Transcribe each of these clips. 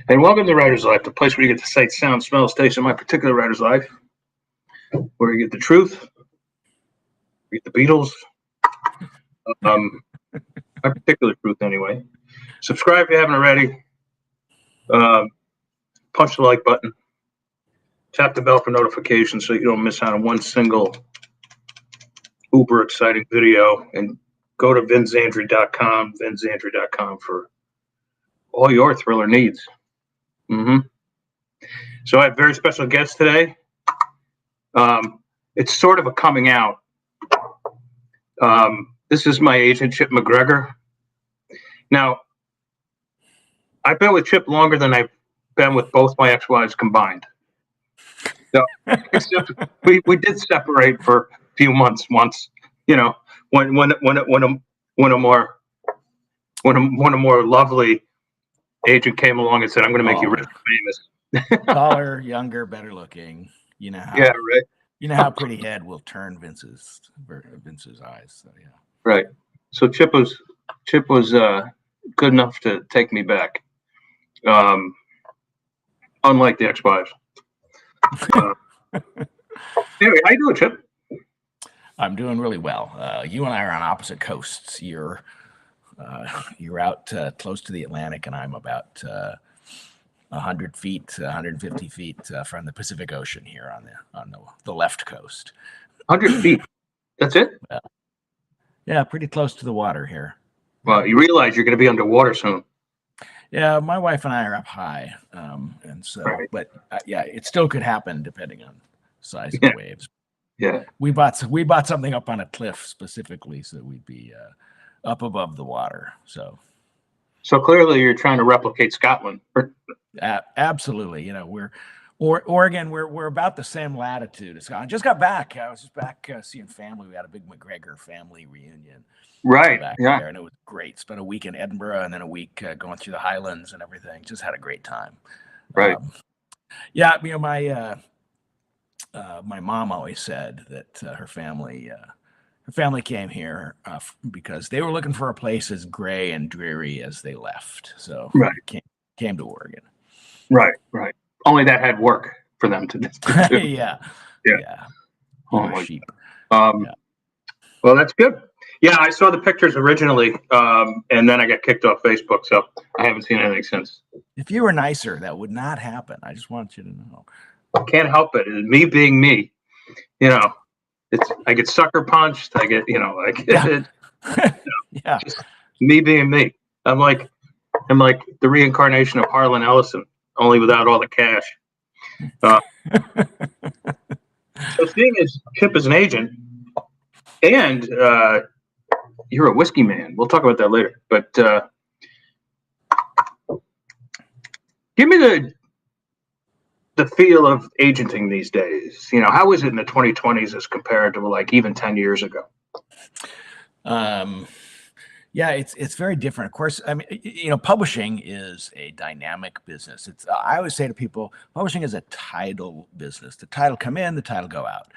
And welcome to Writer's Life, the place where you get the sight, sound, smell, taste of my particular writer's life, where you get the truth, you get the Beatles, my particular truth anyway. Subscribe if you haven't already. Punch the like button. Tap the bell for notifications so you don't miss out on one single uber exciting video. And go to vinzandri.com for all your thriller needs. So I have a very special guest today. It's sort of a coming out. This is my agent, Chip MacGregor. Now, I've been with Chip longer than I've been with both my ex-wives combined. So, except we did separate for a few months once, you know, when a more lovely agent came along and said, "I'm going to make you rich and famous." Taller, younger, better looking. You know how. Yeah, right. You know how pretty head will turn Vince's eyes. So yeah. Right. So Chip was good enough to take me back. Unlike the ex-wives. Anyway, how you doing, Chip? I'm doing really well. You and I are on opposite coasts. You're out close to the Atlantic, and I'm about 100 feet, 150 feet from the Pacific Ocean here on the left coast. 100 feet. That's it? Yeah, pretty close to the water here. Well, you realize you're going to be underwater soon. Yeah, my wife and I are up high, and so, right. But yeah, it still could happen depending on size of the waves. Yeah, we bought something up on a cliff specifically so that we'd be up above the water. So clearly, you're trying to replicate Scotland. Absolutely, you know, Oregon. We're about the same latitude as Scotland. Just got back. I was just back seeing family. We had a big MacGregor family reunion. Right. Yeah. There, and it was great. Spent a week in Edinburgh and then a week going through the Highlands and everything. Just had a great time. Right. Yeah. You know, my mom always said that her family came here because they were looking for a place as gray and dreary as they left. So came to Oregon. Right. Right. Only that had work for them to do. Yeah. Oh my sheep. Well, that's good. Yeah, I saw the pictures originally, and then I got kicked off Facebook, so I haven't seen anything since. If you were nicer, that would not happen. I just want you to know. I can't help it. It's me being me. You know, I get sucker punched. I get, just me being me. I'm like the reincarnation of Harlan Ellison, only without all the cash. So seeing as Chip is an agent, and you're a whiskey man. We'll talk about that later. But give me the feel of agenting these days. You know, how is it in the 2020s as compared to like even 10 years ago? Yeah, it's very different. Of course, I mean, you know, publishing is a dynamic business. I always say to people, publishing is a tidal business. The tide will come in, the tide will go out.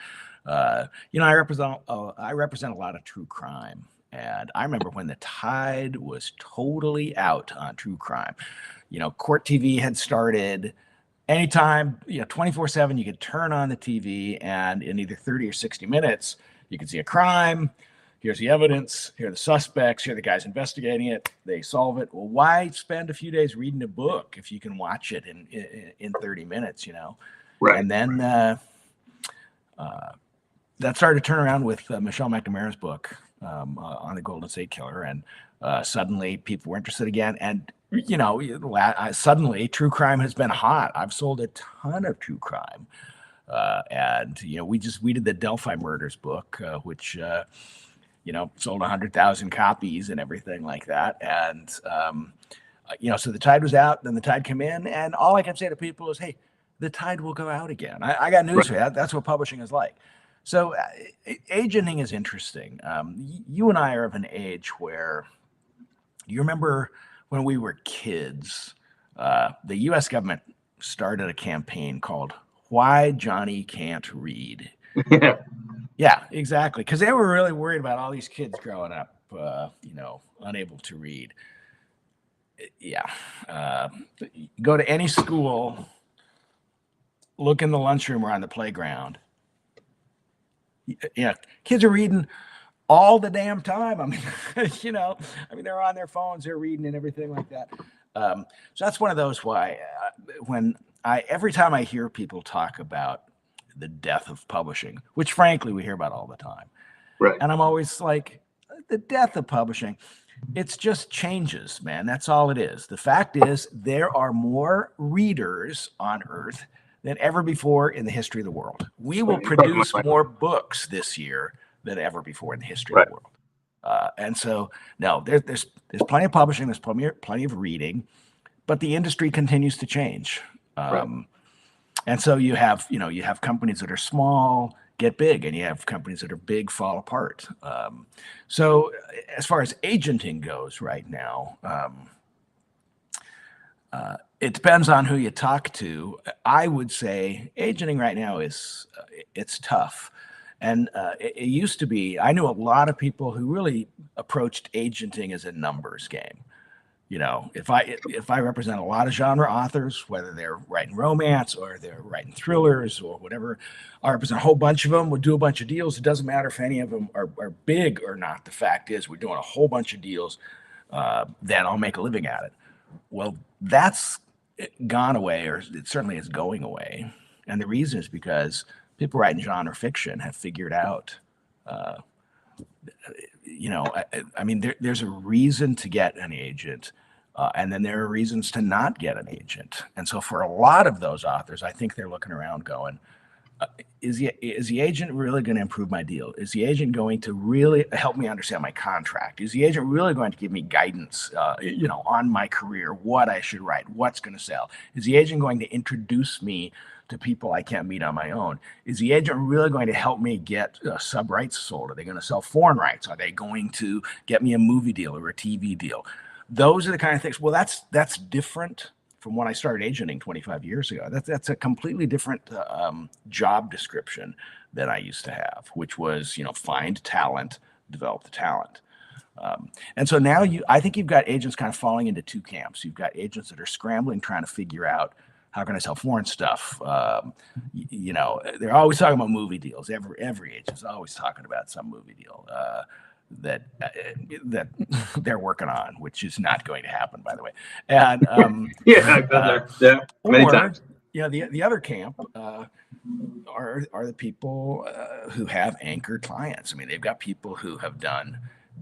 You know, I represent a lot of true crime. And I remember when the tide was totally out on true crime. You know, Court TV had started. Anytime, you know, 24/7, you could turn on the TV, and in either 30 or 60 minutes, you could see a crime. Here's the evidence. Here are the suspects. Here are the guys investigating it. They solve it. Well, why spend a few days reading a book if you can watch it in 30 minutes? You know, right? And then that started to turn around with Michelle McNamara's book on the Golden State Killer, and suddenly people were interested again. And you know, suddenly true crime has been hot. I've sold a ton of true crime, and you know, we did the Delphi Murders book, which you know, sold 100,000 copies and everything like that. And you know, so the tide was out, then the tide came in, and all I can say to people is, hey, the tide will go out again. I got news for you. That's what publishing is like. So agenting is interesting. You and I are of an age where, do you remember when we were kids, the U.S. government started a campaign called Why Johnny Can't Read? Yeah, exactly. Because they were really worried about all these kids growing up, you know, unable to read. Yeah. Go to any school, look in the lunchroom or on the playground. Yeah, kids are reading all the damn time. I mean, they're on their phones, they're reading and everything like that. So that's one of those why every time I hear people talk about the death of publishing, which frankly we hear about all the time, Right. and I'm always like, the death of publishing, it's just changes, man. That's all it is. The fact is, there are more readers on Earth than ever before in the history of the world. We will produce more books this year than ever before in the history of the world. And so, no, there's plenty of publishing, there's plenty of reading, but the industry continues to change. And so you have companies that are small get big, and you have companies that are big fall apart. So as far as agenting goes right now, it depends on who you talk to. I would say agenting right now it's tough. And it used to be, I knew a lot of people who really approached agenting as a numbers game. If I represent a lot of genre authors, whether they're writing romance or they're writing thrillers or whatever, I represent a whole bunch of them. We'll do a bunch of deals. It doesn't matter if any of them are big or not. The fact is, we're doing a whole bunch of deals. Then I'll make a living at it. Well, that's gone away, or it certainly is going away. And the reason is because people writing genre fiction have figured out, there's a reason to get an agent, and then there are reasons to not get an agent. And so for a lot of those authors, I think they're looking around going, is the agent really going to improve my deal? Is the agent going to really help me understand my contract? Is the agent really going to give me guidance, on my career, what I should write, what's going to sell? Is the agent going to introduce me to people I can't meet on my own? Is the agent really going to help me get sub rights sold? Are they going to sell foreign rights? Are they going to get me a movie deal or a TV deal? Those are the kind of things. Well, that's different from when I started agenting 25 years ago. That's a completely different job description than I used to have, which was, find talent, develop the talent. And so now I think you've got agents kind of falling into two camps. You've got agents that are scrambling, trying to figure out, how can I sell foreign stuff? They're always talking about movie deals. Every agent's always talking about some movie deal that they're working on, which is not going to happen, by the way. And I've been there. Yeah, many times. The other camp are the people who have anchor clients. I mean, they've got people who have done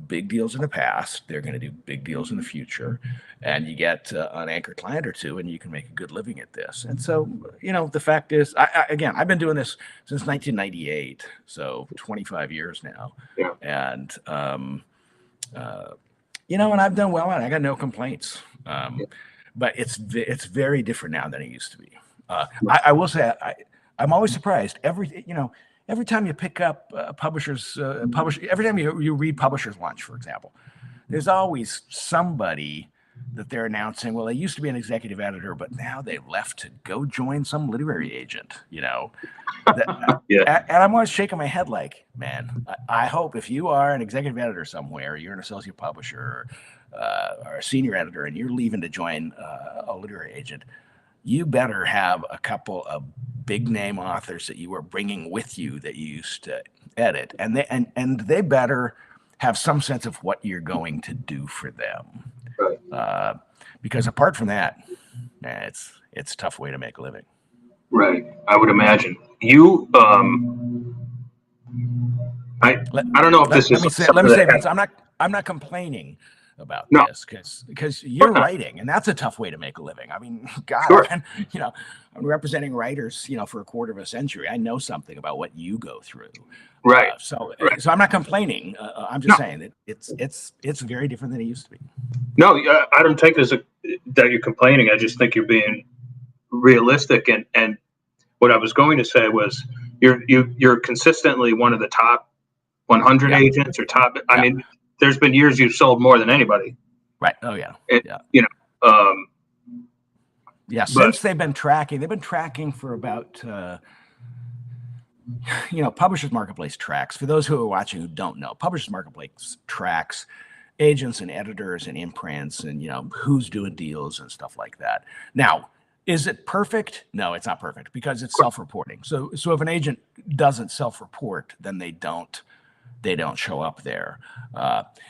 big deals in the past. They're going to do big deals in the future, and you get an anchor client or two, and you can make a good living at this. And so, the fact is, I've been doing this since 1998, so 25 years now. Yeah. And and I've done well, and I got no complaints. But it's very different now than it used to be. I will say, I'm always surprised. Every time you pick up every time you read Publisher's Lunch, for example, there's always somebody that they're announcing, well, they used to be an executive editor, but now they've left to go join some literary agent, Yeah. And I'm always shaking my head like, man, I hope if you are an executive editor somewhere, you're an associate publisher or a senior editor, and you're leaving to join a literary agent, you better have a couple of big name authors that you are bringing with you that you used to edit, and they better have some sense of what you're going to do for them. Right. Because apart from that, it's a tough way to make a living. Right. I would imagine you. I don't know if this is. Let me say, Vince, I'm not complaining about this because you're writing, and that's a tough way to make a living. I mean, God, sure. I'm representing writers, for a quarter of a century. I know something about what you go through. Right. So I'm not complaining. I'm just saying that it's very different than it used to be. No, I don't take it that you're complaining. I just think you're being realistic. And what I was going to say was you're consistently one of the top 100 agents or top. I mean, there's been years you've sold more than anybody. Right. Oh yeah. Since they've been tracking for about. Publishers Marketplace tracks. For those who are watching who don't know, Publishers Marketplace tracks agents and editors and imprints and, who's doing deals and stuff like that. Now, is it perfect? No, it's not perfect because it's self-reporting. So if an agent doesn't self-report, then they don't show up there.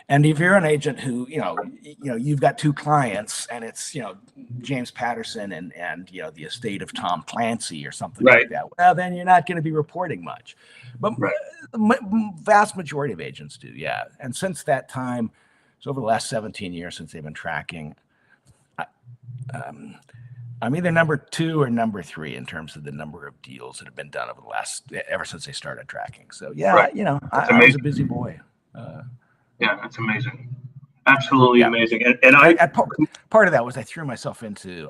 And if you're an agent who, you've got two clients and it's, James Patterson and the estate of Tom Clancy or something like that, well, then you're not going to be reporting much. But the vast majority of agents do, yeah. And since that time, so over the last 17 years since they've been tracking, I'm either number 2 or number 3 in terms of the number of deals that have been done ever since they started tracking. So yeah, I was a busy boy. Yeah, that's amazing. Absolutely amazing. And part of that was I threw myself into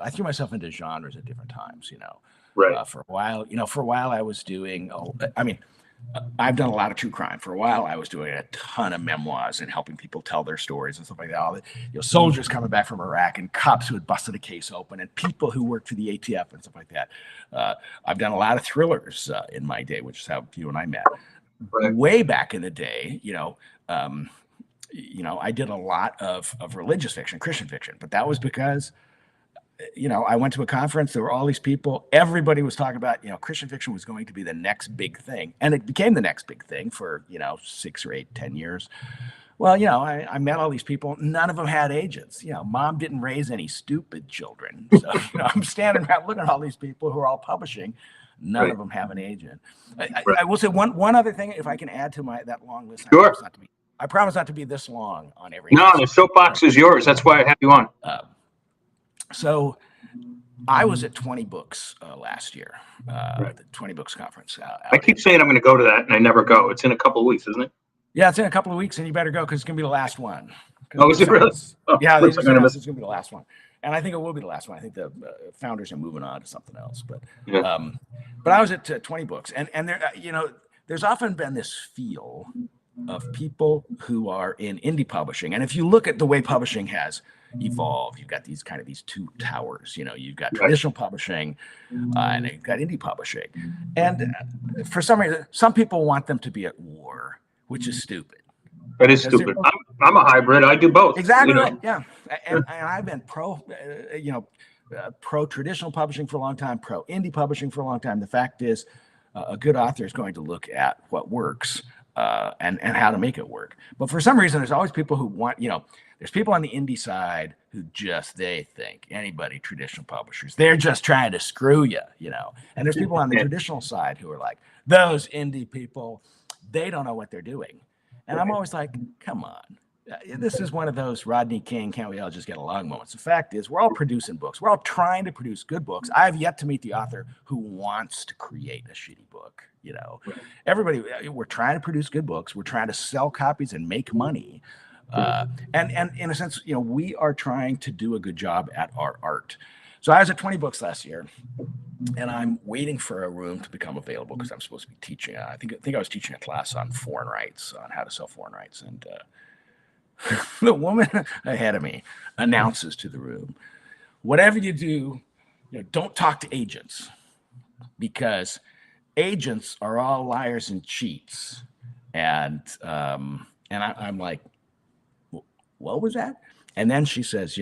genres at different times. For a while I was doing. I've done a lot of true crime. For a while, I was doing a ton of memoirs and helping people tell their stories and stuff like that. All the, soldiers coming back from Iraq and cops who had busted a case open and people who worked for the ATF and stuff like that. I've done a lot of thrillers in my day, which is how you and I met. Way back in the day, I did a lot of religious fiction, Christian fiction, but that was because I went to a conference. There were all these people. Everybody was talking about, Christian fiction was going to be the next big thing. And it became the next big thing for, 6 or 8, 10 years. Well, I met all these people. None of them had agents. Mom didn't raise any stupid children. So, I'm standing around looking at all these people who are all publishing. None of them have an agent. I will say one other thing, if I can add to that long list. Sure. I promise not to be this long on every. No, the soapbox is yours. That's why I have you on. So I was at 20 Books last year, the 20 Books conference. I keep saying I'm going to go to that, and I never go. It's in a couple of weeks, isn't it? Yeah, it's in a couple of weeks, and you better go because it's going to be the last one. Oh, is it really? Yeah, it's going to be the last one. And I think it will be the last one. I think the founders are moving on to something else. But I was at 20 Books, and there, there's often been this feel of people who are in indie publishing. And if you look at the way publishing has evolved, you've got these two towers. You've got traditional publishing and you've got indie publishing. And for some reason, some people want them to be at war, which is stupid. That is stupid. I'm a hybrid. I do both. Exactly. Right. Yeah. And I've been pro traditional publishing for a long time, pro indie publishing for a long time. The fact is, a good author is going to look at what works and how to make it work. But for some reason, there's always people who want, there's people on the indie side who they think anybody traditional publishers, they're just trying to screw you, and there's people on the traditional side who are like, those indie people, they don't know what they're doing. And I'm always like, come on. This is one of those Rodney King, can't we all just get along moments. The fact is, we're all producing books. We're all trying to produce good books. I have yet to meet the author who wants to create a shitty book. Everybody, we're trying to produce good books. We're trying to sell copies and make money. And in a sense, we are trying to do a good job at our art. So I was at 20 Books last year, and I'm waiting for a room to become available because I'm supposed to be teaching. I think I was teaching a class on foreign rights, on how to sell foreign rights. And the woman ahead of me announces to the room, whatever you do, don't talk to agents because agents are all liars and cheats. And I'm like, what was that? And then she says,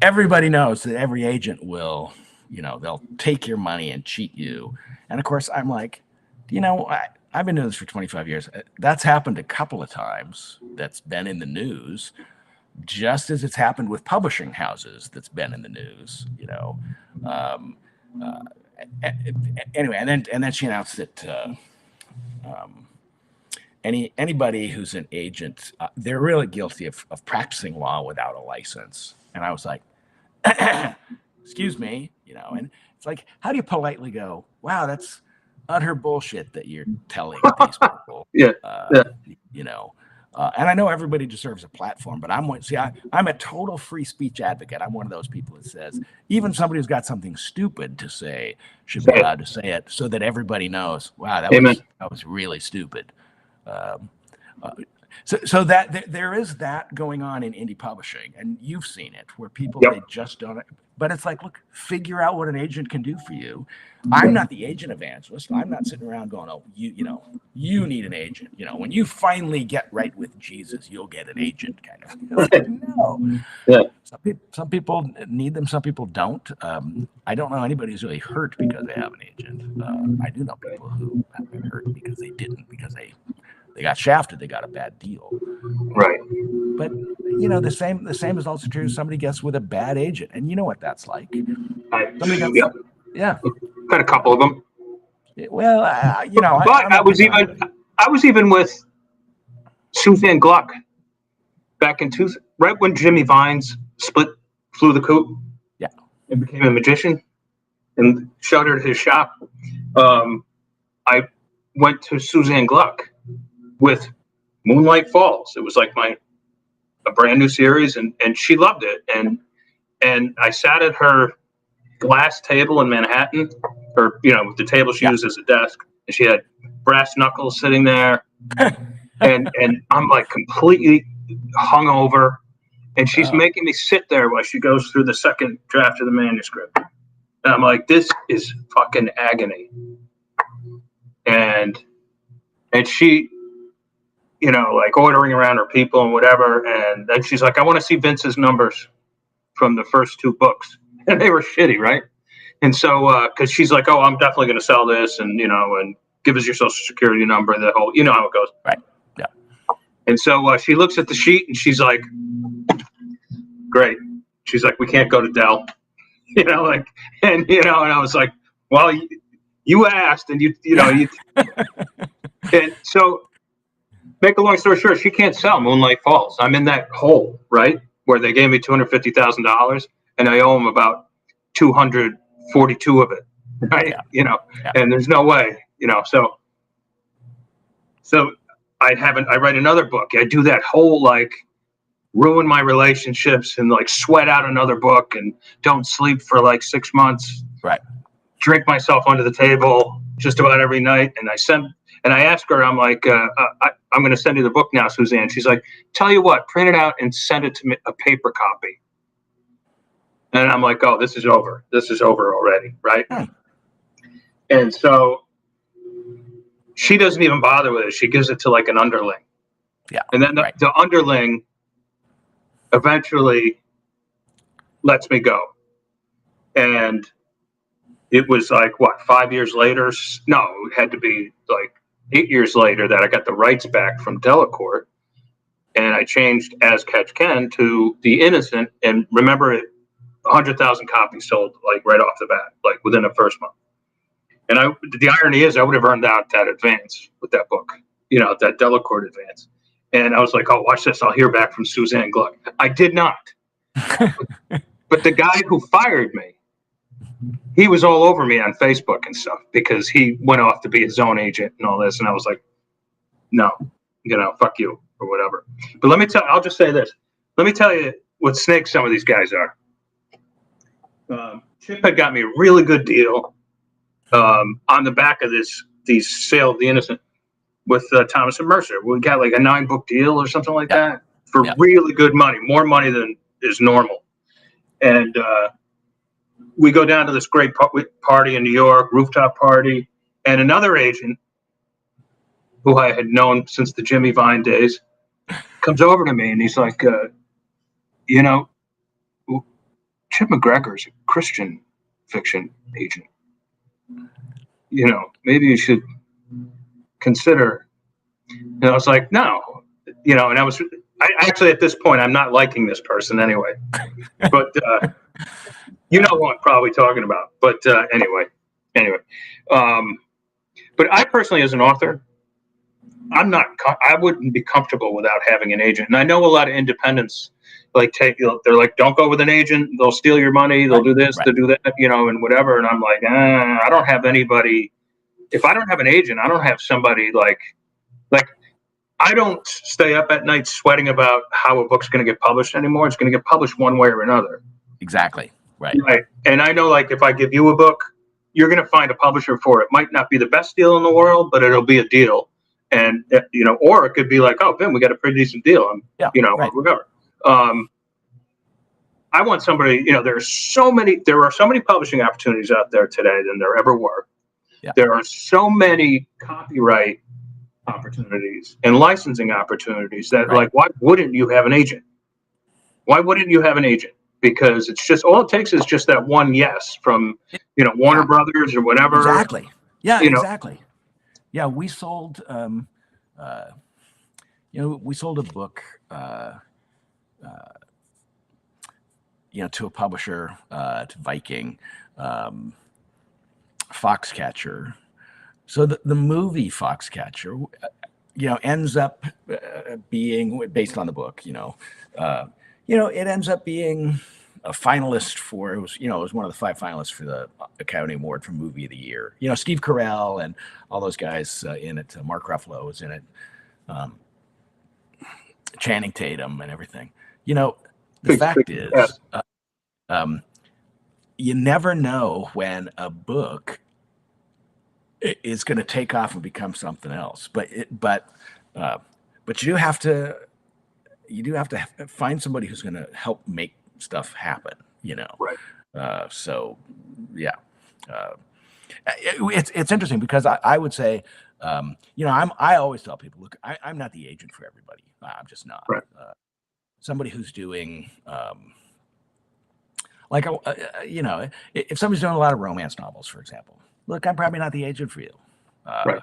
everybody knows that every agent will, they'll take your money and cheat you. And of course, I'm like, I've been doing this for 25 years. That's happened a couple of times. That's been in the news, just as it's happened with publishing houses. That's been in the news, Anyway, and then she announced that anybody who's an agent, they're really guilty of practicing law without a license. And I was like, excuse me, and it's like, how do you politely go, wow, that's utter bullshit that you're telling these people. And I know everybody deserves a platform, but I'm a total free speech advocate. I'm one of those people that says even somebody who's got something stupid to say should be allowed to say it so that everybody knows, wow, that was really stupid. So that there is that going on in indie publishing, and you've seen it where people Yep. they just don't. But it's like, look, figure out what an agent can do for you. I'm not the agent evangelist. I'm not sitting around going, oh, you need an agent. When you finally get right with Jesus, you'll get an agent, kind of. Like, no. Yeah. Some people need them. Some people don't. I don't know anybody who's really hurt because they have an agent. I do know people who have been hurt because they didn't, because they got shafted. They got a bad deal. Right. But the same is also true. Somebody gets with a bad agent, and you know what that's like. Somebody gets, Yep. yeah. Got a couple of them. Well, but I was even with Suzanne Gluck back in right when Jimmy Vines flew the coop. Yeah. And became a magician and shuttered his shop. I went to Suzanne Gluck with Moonlight Falls. It was like a brand new series, and she loved it. And I sat at her glass table in Manhattan, or with the table she used as a desk, and she had brass knuckles sitting there, and I'm like completely hungover, and she's making me sit there while she goes through the second draft of the manuscript. And I'm like, this is fucking agony. And she, like ordering around her people and whatever. And then she's like, I want to see Vince's numbers from the first 2 books. And they were shitty, right? And so, because she's like, oh, I'm definitely going to sell this, and, and give us your social security number, the whole, how it goes. Right. Yeah. And so she looks at the sheet and she's like, great. She's like, we can't go to Dell. And I was like, well, you asked, and and so, make a long story short, she can't sell Moonlight Falls. I'm in that hole, right, where they gave me $250,000, and I owe them about 242 of it, right? Yeah. And there's no way, So I write another book. I do that whole ruin my relationships and sweat out another book and don't sleep for 6 months. Right. Drink myself under the table just about every night. And I ask her, I'm like, I'm going to send you the book now, Suzanne. She's like, tell you what, print it out and send it to me, a paper copy. And I'm like, oh, this is over. This is over already, right? And so she doesn't even bother with it. She gives it to an underling. Yeah. And then the underling eventually lets me go. And it was 5 years later? No, it had to be 8 years later that I got the rights back from Delacorte. And I changed As Catch Can to The Innocent. And remember, 100,000 copies sold right off the bat, within the first month. And the irony is I would have earned out that advance with that book, that Delacorte advance. And I was like, oh, watch this. I'll hear back from Suzanne Gluck. I did not. But the guy who fired me, he was all over me on Facebook and stuff because he went off to be his own agent and all this. And I was like, no, fuck you or whatever. But I'll just say this. Let me tell you what snakes some of these guys are. Chip had got me a really good deal on the back of these sale of The Innocent with Thomas and Mercer. We got a 9-book deal or something like that for really good money, more money than is normal. And we go down to this great party in New York, rooftop party, and another agent who I had known since the Jimmy Vine days comes over to me and he's like, Chip MacGregor is a Christian fiction agent. Maybe you should consider. And I was like, no, and I actually at this point, I'm not liking this person anyway, but who I'm probably talking about. But anyway. But I personally, as an author, I wouldn't be comfortable without having an agent. And I know a lot of independents they're like, don't go with an agent. They'll steal your money. They'll do this, they'll do that, and whatever. And I'm like, I don't have anybody. If I don't have an agent, I don't have somebody I don't stay up at night sweating about how a book's going to get published anymore. It's going to get published one way or another. Exactly. Right. And I know, if I give you a book, you're going to find a publisher for it. Might not be the best deal in the world, but it'll be a deal. And or it could be like, oh, Ben, we got a pretty decent deal. Yeah, right. Or whatever. I want somebody. There are so many publishing opportunities out there today than there ever were. Yeah. There are so many copyright opportunities and licensing opportunities that, like, why wouldn't you have an agent? Why wouldn't you have an agent? Because it's just all it takes is just that one yes from Warner Brothers or whatever. Exactly. Yeah, exactly. Yeah, we sold we sold a book to a publisher, to Viking, Foxcatcher. So the movie Foxcatcher, ends up being based on the book. It ends up being a finalist for it was one of the 5 finalists for the Academy Award for Movie of the Year. Steve Carell and all those guys in it. Mark Ruffalo was in it. Channing Tatum and everything. The fact is, you never know when a book is going to take off and become something else. But you do have to find somebody who's going to help make stuff happen. Right. So yeah, it's interesting because I would say, I always tell people, look, I'm not the agent for everybody. I'm just not. Right. Somebody who's doing, if somebody's doing a lot of romance novels, for example, look, I'm probably not the agent for you. Right.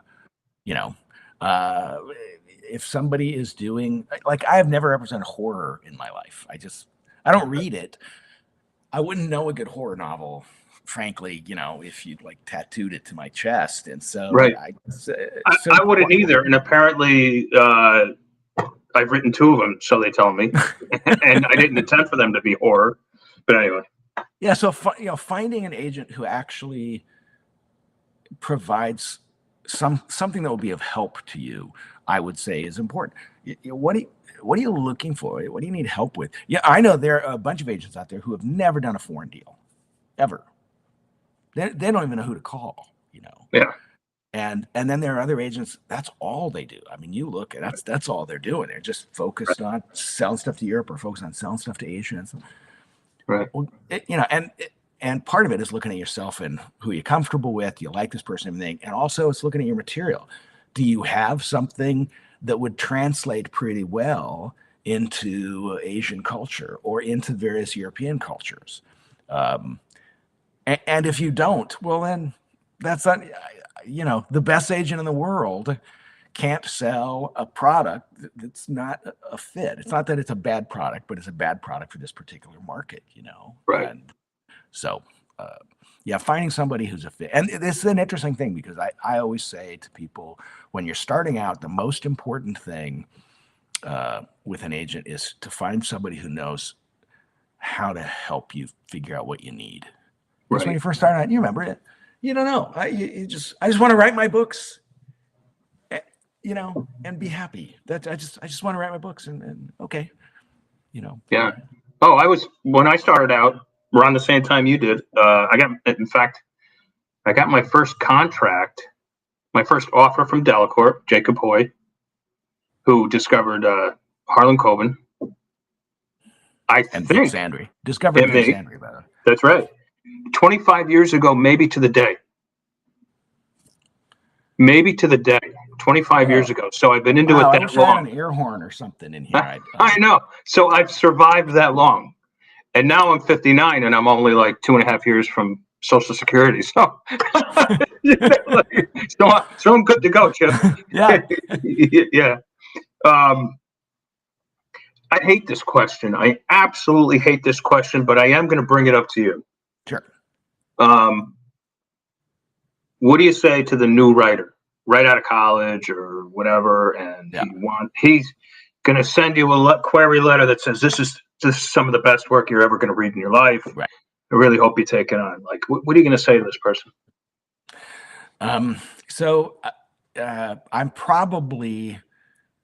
If somebody is doing, like, I have never represented horror in my life. I don't read it. I wouldn't know a good horror novel, frankly, if you'd like tattooed it to my chest. And so, right. I wouldn't either. And apparently, I've written 2 of them, so they tell me, and I didn't intend for them to be horror. But anyway. Yeah. So, finding an agent who actually provides something that will be of help to you, I would say, is important. What are you looking for? What do you need help with? Yeah, I know there are a bunch of agents out there who have never done a foreign deal, ever. They don't even know who to call. Yeah. And then there are other agents. That's all they do. I mean, you look at that's all they're doing. They're just focused on selling stuff to Europe or focused on selling stuff to Asia. Right. Well, and part of it is looking at yourself and who you're comfortable with. Do you like this person, everything? And also it's looking at your material. Do you have something that would translate pretty well into Asian culture or into various European cultures? And if you don't, well, then that's not, the best agent in the world can't sell a product that's not a fit. It's not that it's a bad product, but it's a bad product for this particular market, Right. And so, finding somebody who's a fit. And this is an interesting thing because I always say to people, when you're starting out, the most important thing with an agent is to find somebody who knows how to help you figure out what you need. Because when you first start out, you remember it. You don't know. I just want to write my books, and be happy. That I just want to write my books and okay, Yeah. Oh, when I started out around the same time you did. I got my first contract, my first offer from Delacorte, Jacob Hoy, who discovered Harlan Coben. And Vic Sandry. Discovered Vic Sandry, by the way. That's right. 25 years ago, maybe to the day. 25 years ago. So I've been into it that I wish long. I had an air horn or something in here. I know. So I've survived that long. And now I'm 59 and I'm only like 2.5 years from Social Security. So, so I'm good to go, Chip. Yeah. Yeah. I hate this question. I absolutely hate this question, but I am going to bring it up to you. Sure. What do you say to the new writer, right out of college or whatever, and he's going to send you a query letter that says this is some of the best work you're ever going to read in your life. Right. I really hope you take it on. Like, what are you going to say to this person? So I'm probably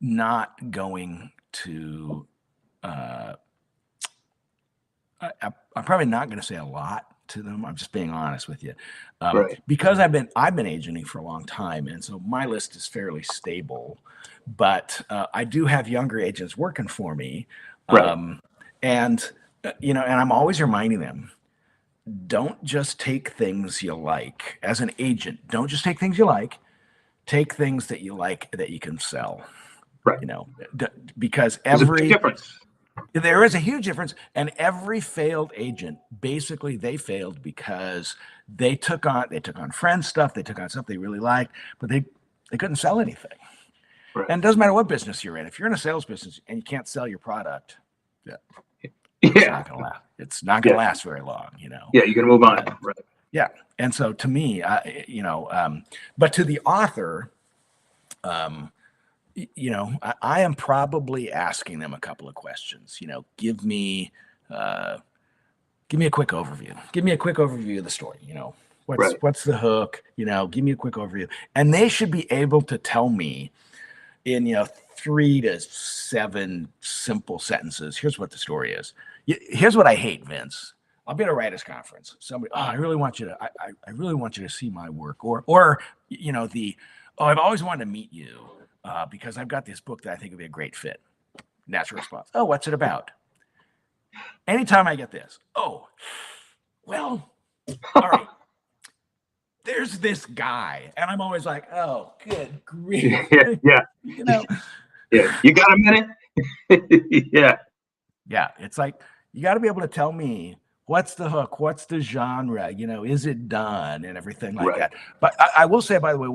not going to. I'm probably not going to say a lot to them. I'm just being honest with you, Right. because I've been agenting for a long time, and so my list is fairly stable. But I do have younger agents working for me, Right. and and I'm always reminding them, don't just take things you like as an agent. Don't just take things you like. Take things that you like that you can sell. Right. Because There's a big difference. there is a huge difference, and every failed agent, basically they failed because they took on friend stuff, they took on stuff they really liked, but they couldn't sell anything. Right. And it doesn't matter what business you're in. If you're in a sales business and you can't sell your product, it's not going to last. It's not going to last very long, Yeah, you can move on. Right. Yeah. And so to me, but to the author, I am probably asking them a couple of questions. Give me a quick overview. Give me a quick overview of the story. What's the hook? Give me a quick overview. And they should be able to tell me in 3 to 7 simple sentences. Here's what the story is. Here's what I hate, Vince. I'll be at a writers' conference. Somebody, I really want you to see my work, or I've always wanted to meet you because I've got this book that I think would be a great fit. Natural response. Oh, what's it about? Anytime I get this, all right. There's this guy, and I'm always like, oh, good grief. Yeah. Yeah. You got a minute? Yeah. Yeah. It's like, you got to be able to tell me what's the hook, what's the genre, is it done, and everything like that. But I will say, by the way,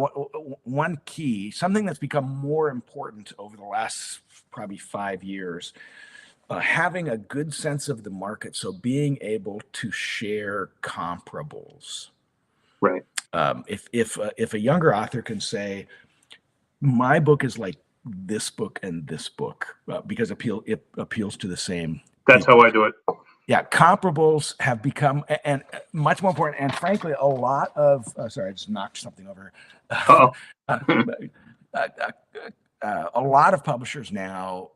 one key, something that's become more important over the last probably 5 years, having a good sense of the market. So being able to share comparables. Right. If a younger author can say, my book is like this book and this book, because it appeals to the same. That's people. how I do it. Yeah, comparables have become and much more important. And frankly, a lot of sorry, I just knocked something over. A lot of publishers now,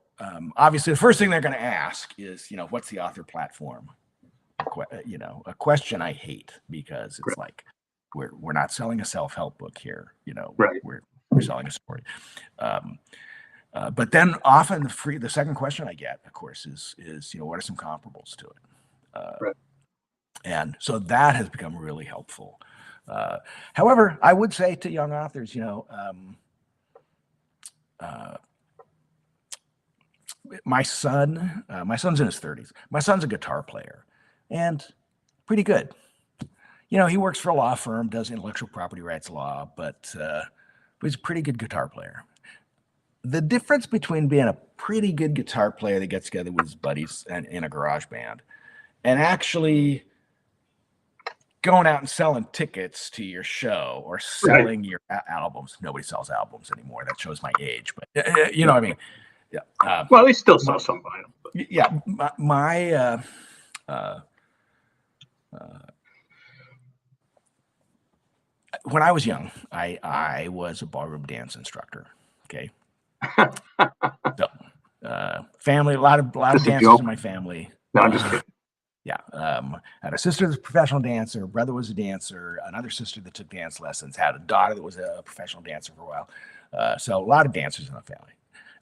obviously, the first thing they're going to ask is, what's the author platform? A question I hate, because it's like, we're not selling a self-help book here. We're selling a story. But then often the second question I get, of course, is what are some comparables to it? And so that has become really helpful. However, I would say to young authors, my son's in his 30s. My son's a guitar player and pretty good. He works for a law firm, does intellectual property rights law, but he's a pretty good guitar player. The difference between being a pretty good guitar player that gets together with his buddies in a garage band and actually going out and selling tickets to your show or selling your albums. Nobody sells albums anymore. That shows my age, but you know what I mean? Yeah. Well, they still sell some vinyl. But. Yeah. When I was young, I was a ballroom dance instructor. Okay. So, family, a lot of dancers in my family. No, I'm just kidding. Yeah. I had a sister that's a professional dancer, a brother was a dancer, another sister that took dance lessons, had a daughter that was a professional dancer for a while. So a lot of dancers in the family.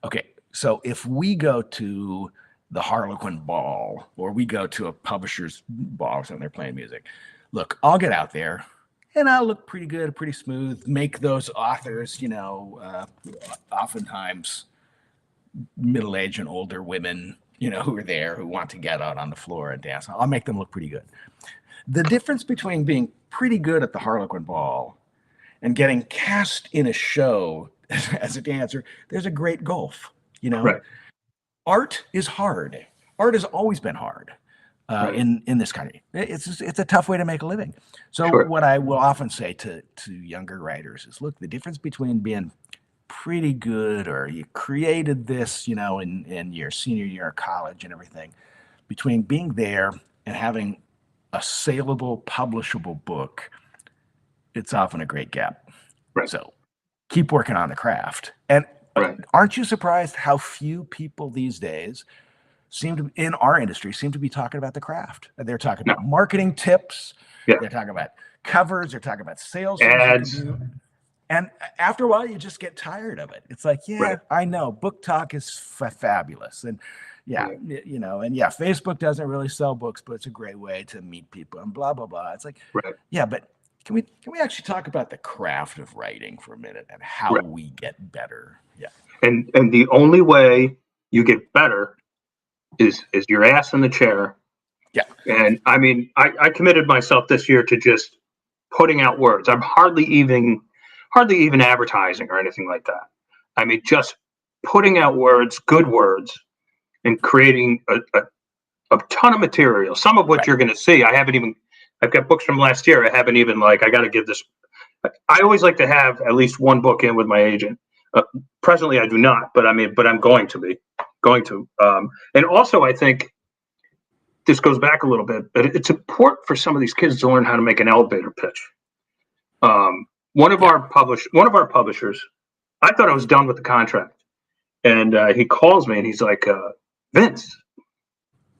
Okay. So if we go to the Harlequin Ball or we go to a publisher's ball or something, they're playing music. Look, I'll get out there and I'll look pretty good, pretty smooth, make those authors, oftentimes middle-aged and older women, who are there, who want to get out on the floor and dance. I'll make them look pretty good. The difference between being pretty good at the Harlequin Ball and getting cast in a show as a dancer, there's a great gulf, Right. Art is hard. Art has always been hard in this country. It's a tough way to make a living. So what I will often say to younger writers is, look, the difference between being pretty good or you created this, in your senior year of college and everything, between being there and having a saleable, publishable book, it's often a great gap. Right. So keep working on the craft. And aren't you surprised how few people these days in our industry seem to be talking about the craft. They're talking No. about marketing tips. Yeah. They're talking about covers. They're talking about sales things Ads. you can do. And after a while, you just get tired of it. It's like, yeah, Right. I know book talk is fabulous. And yeah, you know, and yeah, Facebook doesn't really sell books, but it's a great way to meet people and blah, blah, blah. It's like, Right. yeah, but can we actually talk about the craft of writing for a minute and how Right. we get better? Yeah. And the only way you get better is your ass in the chair. Yeah. And I mean, I committed myself this year to just putting out words. I'm hardly even advertising or anything like that. I mean, just putting out words, good words, and creating a ton of material. Some of what you're going to see, I've got books from last year. I haven't even I got to give this. I always like to have at least one book in with my agent. Presently, I do not, but I'm going to. And also, I think this goes back a little bit, but it's important for some of these kids to learn how to make an elevator pitch. One of our publishers, I thought I was done with the contract, and he calls me and he's like, Vince,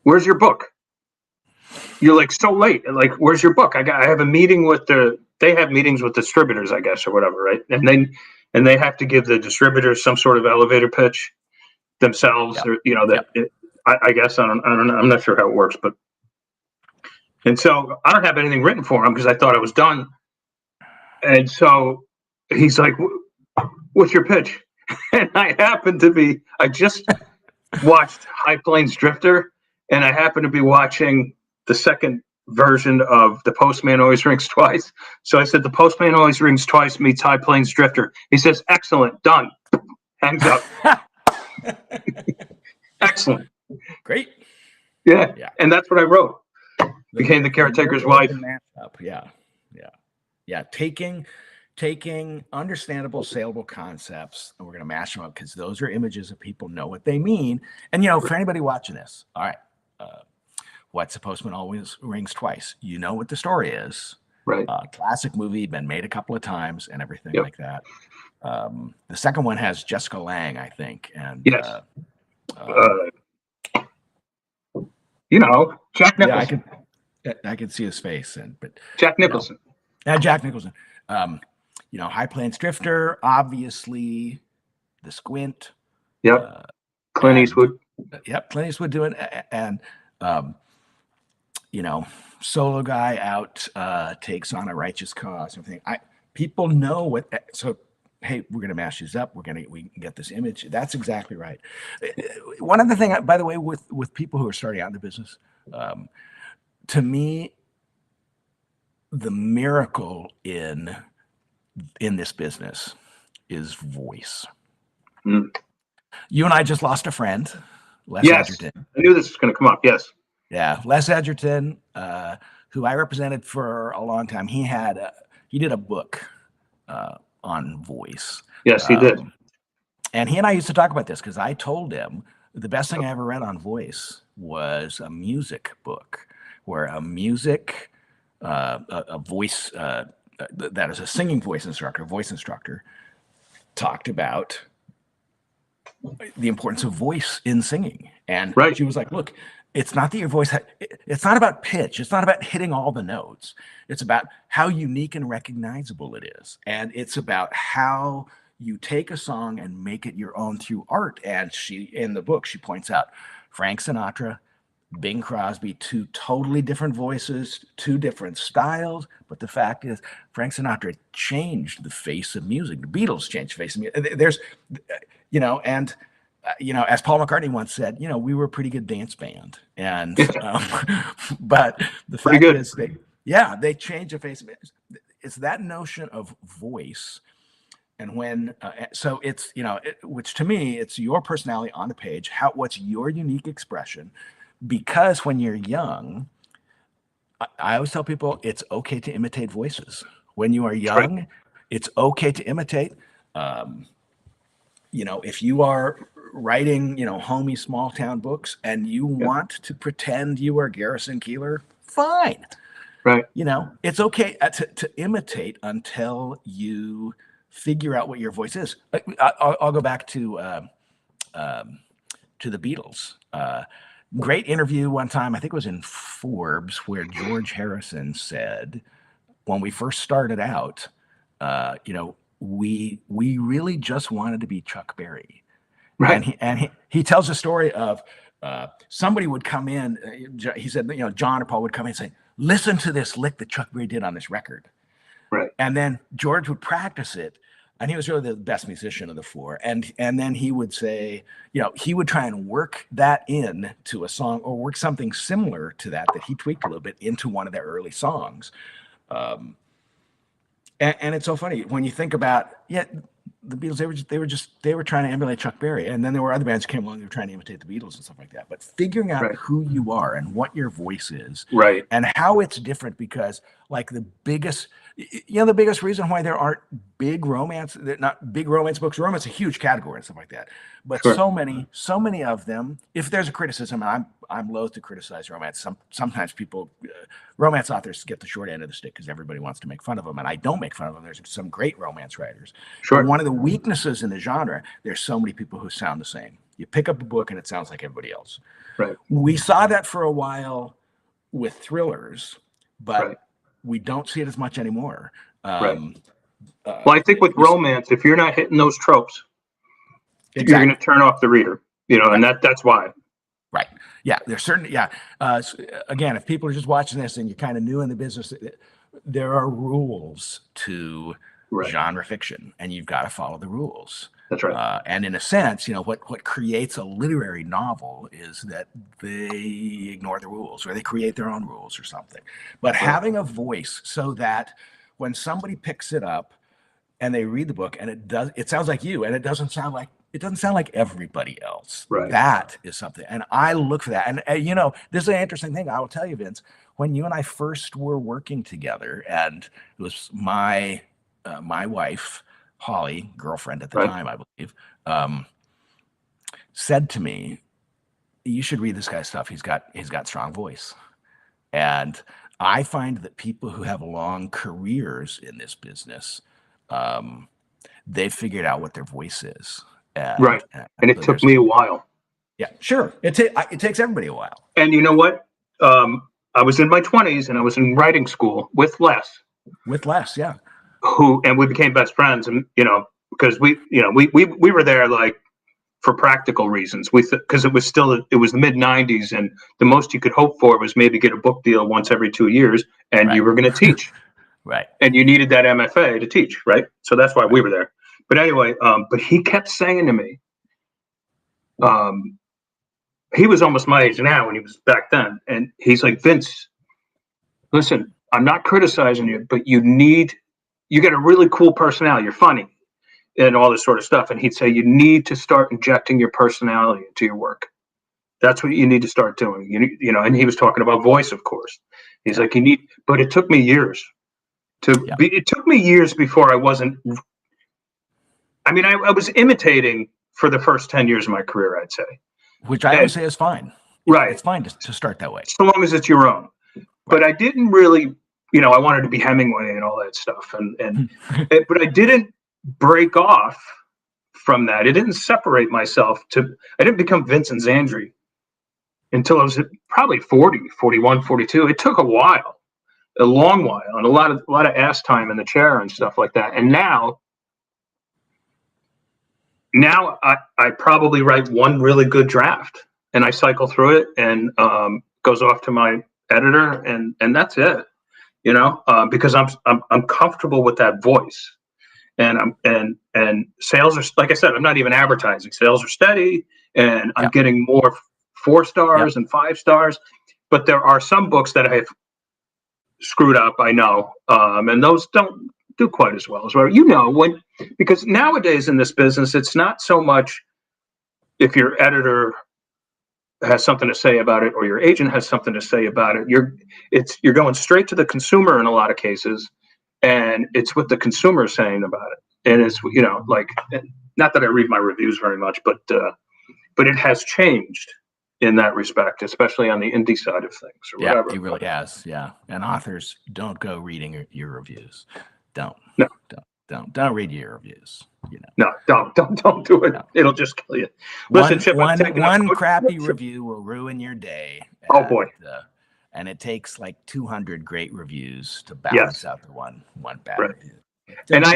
where's your book? You're like so late. Like, where's your book? I have a meeting with they have meetings with distributors, I guess, or whatever, right? And they have to give the distributors some sort of elevator pitch themselves, or I guess I don't know. I'm not sure how it works, and so I don't have anything written for him because I thought I was done. And so he's like, "What's your pitch?" And I just watched High Plains Drifter, and I happened to be watching the second version of The Postman Always Rings Twice. So I said, The Postman Always Rings Twice meets High Plains Drifter. He says, excellent, done. Hangs up. Excellent. Great. Yeah. And that's what I wrote. Became the caretaker's wife. Yeah. Taking understandable, saleable concepts, and we're going to mash them up because those are images that people know what they mean. And, for anybody watching this, all right, What's the Postman Always Rings Twice? You know what the story is. Right. Classic movie, been made a couple of times and everything like that. The second one has Jessica Lange, I think. And yes. Jack Nicholson. Yeah, I can see his face. But Jack Nicholson. Jack Nicholson. High Plains Drifter, obviously, The Squint. Yep. Clint Eastwood. Yep, Clint Eastwood doing and solo guy out takes on a righteous cause. Everything. People know what. So hey, we're gonna mash these up. We can get this image. That's exactly right. One other thing, by the way, with people who are starting out in the business, to me, the miracle in this business is voice. Mm. You and I just lost a friend, Les Edgerton. I knew this was going to come up. Yes. Yeah, Les Edgerton, who I represented for a long time. He did a book on voice. Yes, he did. And he and I used to talk about this because I told him the best thing I ever read on voice was a music book, where a voice that is a singing voice instructor, talked about the importance of voice in singing. And she was like, look, it's not that your voice, it's not about pitch. It's not about hitting all the notes. It's about how unique and recognizable it is. And it's about how you take a song and make it your own through art. And in the book, she points out Frank Sinatra, Bing Crosby, two totally different voices, two different styles. But the fact is, Frank Sinatra changed the face of music. The Beatles changed the face of music. There's, as Paul McCartney once said, we were a pretty good dance band. And, but the fact is, they changed the face of it. It's that notion of voice. And when, so it's, which to me, it's your personality on the page, what's your unique expression. Because when you're young, I always tell people it's okay to imitate voices. When you are young, it's okay to imitate. If you are writing, homey small town books and you want to pretend you are Garrison Keillor, fine. Right. It's okay to imitate until you figure out what your voice is. I'll go back to the Beatles. Great interview one time, I think it was in Forbes, where George Harrison said, when we first started out, we really just wanted to be Chuck Berry. Right. And he tells a story of somebody would come in. He said, John or Paul would come in and say, "Listen to this lick that Chuck Berry did on this record." Right. And then George would practice it, and he was really the best musician of the four. And then he would say, he would try and work that in to a song, or work something similar to that he tweaked a little bit into one of their early songs. And it's so funny when you think about, the Beatles, they were trying to emulate Chuck Berry, and then there were other bands who came along, they were trying to imitate the Beatles and stuff like that. But figuring out who you are and what your voice is, right, and how it's different, because like the biggest reason why there aren't big romance, not big romance books. Romance is a huge category and stuff like that. But so many of them, if there's a criticism, and I'm loath to criticize romance. Sometimes people, romance authors get the short end of the stick because everybody wants to make fun of them, and I don't make fun of them. There's some great romance writers. Sure. But one of the weaknesses in the genre, there's so many people who sound the same. You pick up a book and it sounds like everybody else. Right. We saw that for a while with thrillers, but we don't see it as much anymore. Well, I think with romance, if you're not hitting those tropes, you're going to turn off the reader, and that's why. Right. Yeah. There's certainly, again, if people are just watching this and you're kind of new in the business, there are rules to genre fiction, and you've got to follow the rules. That's right. And in a sense, what creates a literary novel is that they ignore the rules, or they create their own rules or something. But having a voice, so that when somebody picks it up and they read the book and it sounds like you, and it doesn't sound like everybody else. Right. That is something. And I look for that. And this is an interesting thing. I will tell you, Vince, when you and I first were working together, and it was my wife, Holly, girlfriend at the time, I believe, said to me, "You should read this guy's stuff. He's got strong voice." And I find that people who have long careers in this business, they've figured out what their voice is. And it took me a while. Yeah, sure. It takes everybody a while. And you know what? I was in my 20s and I was in writing school with Les. Yeah. And we became best friends, and because we were there like for practical reasons. Because it was the mid 90s, and the most you could hope for was maybe get a book deal once every 2 years, and you were going to teach. Right. And you needed that MFA to teach, right? So that's why we were there. But anyway, but he kept saying to me, he was almost my age now when he was back then, and he's like, "Vince, listen, I'm not criticizing you, but you got a really cool personality. You're funny and all this sort of stuff." And he'd say, "You need to start injecting your personality into your work. That's what you need to start doing." And he was talking about voice, of course. He's like, but it took me years it took me years before I wasn't, I mean, I was imitating for the first 10 years of my career, I'd say. Which I would say is fine. Right. It's fine to start that way. So long as it's your own. Right. But I didn't really, I wanted to be Hemingway and all that stuff. But I didn't break off from that. It didn't separate myself I didn't become Vincent Zandri until I was probably 40, 41, 42. It took a long while, and a lot of ass time in the chair and stuff like that. And now I probably write one really good draft, and I cycle through it, and goes off to my editor, and that's it, because I'm comfortable with that voice, and sales are, like I said, I'm not even advertising. Sales are steady, and I'm getting more 4 stars and 5 stars, but there are some books that I have screwed up, I know, and those don't do quite as well as because nowadays in this business, it's not so much if your editor has something to say about it or your agent has something to say about it. You're going straight to the consumer in a lot of cases, and it's what the consumer is saying about it. And it's like, not that I read my reviews very much, but it has changed in that respect, especially on the indie side of things, or whatever. It really has. Yeah, and authors, don't go reading your reviews. Don't. No. Don't. Don't read your reviews. You know, No, don't do it. No. It'll just kill you. Listen, Chip, one crappy review will ruin your day. Oh boy. And it takes like 200 great reviews to balance out the one bad review. And I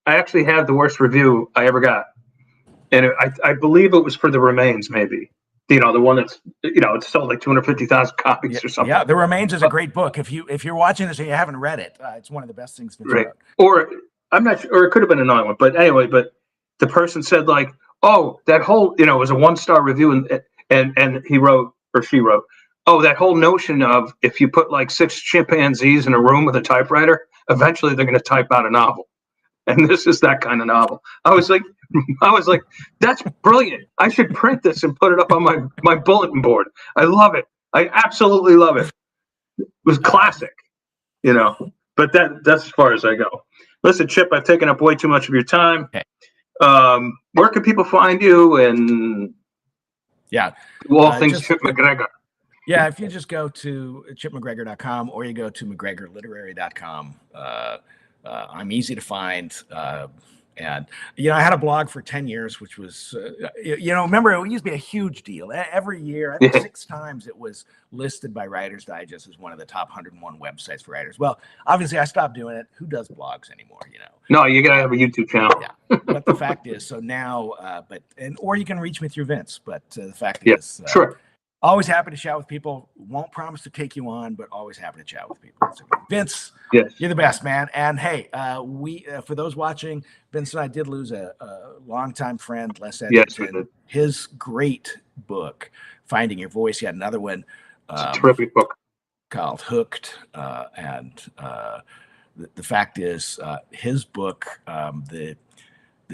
actually have the worst review I ever got, and I believe it was for The Remains, maybe. You know, the one that's, you know, it sold like 250,000 copies or something. Yeah, The Remains is a great book. If you're watching this and you haven't read it, it's one of the best things Vince wrote. Or I'm not sure, or it could have been another one, but anyway, but the person said like, oh, that whole, you know, it was a 1-star review, and he wrote, or she wrote, oh, that whole notion of if you put like 6 chimpanzees in a room with a typewriter, eventually they're going to type out a novel. And this is that kind of novel. I was like, that's brilliant. I should print this and put it up on my bulletin board. I love it. I absolutely love it. It was classic, you know, but that's as far as I go. Listen, Chip, I've taken up way too much of your time. Okay. Where can people find you and all things Chip MacGregor? Yeah, if you just go to chipmacgregor.com or you go to MacGregorLiterary.com, I'm easy to find. And, you know, I had a blog for 10 years, which was, you know, remember, it used to be a huge deal. Every year, I think 6 times it was listed by Writer's Digest as one of the top 101 websites for writers. Well, obviously, I stopped doing it. Who does blogs anymore, you know? No, you got to have a YouTube channel. Yeah. But the fact is, so now, or you can reach me through Vince. But the fact is, sure. Always happy to chat with people. Won't promise to take you on, but always happy to chat with people. So, Vince, you're the best, man. And hey, we for those watching, Vince and I did lose a longtime friend, Les Edgerton. Yes, we did. His great book, Finding Your Voice. He had another one. It's a terrific book called Hooked. And the fact is, his book, the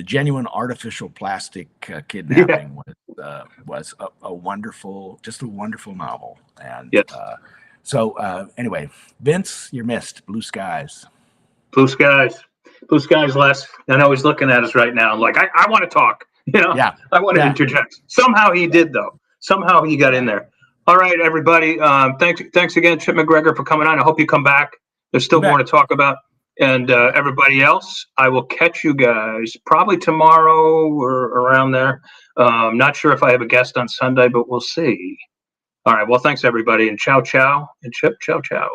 genuine artificial plastic kidnapping was a wonderful novel. And so anyway, Vince, you're missed. Blue skies. Blue skies, Les. I know he's looking at us right now. I'm like, I want to talk. You know, I want to interject. Somehow he did, though. Somehow he got in there. All right, everybody. Thanks again, Chip MacGregor, for coming on. I hope you come back. There's still more to talk about. And everybody else, I will catch you guys probably tomorrow or around there. Not sure if I have a guest on Sunday, but we'll see. All right. Well, thanks, everybody. And ciao, ciao. And Chip, ciao, ciao.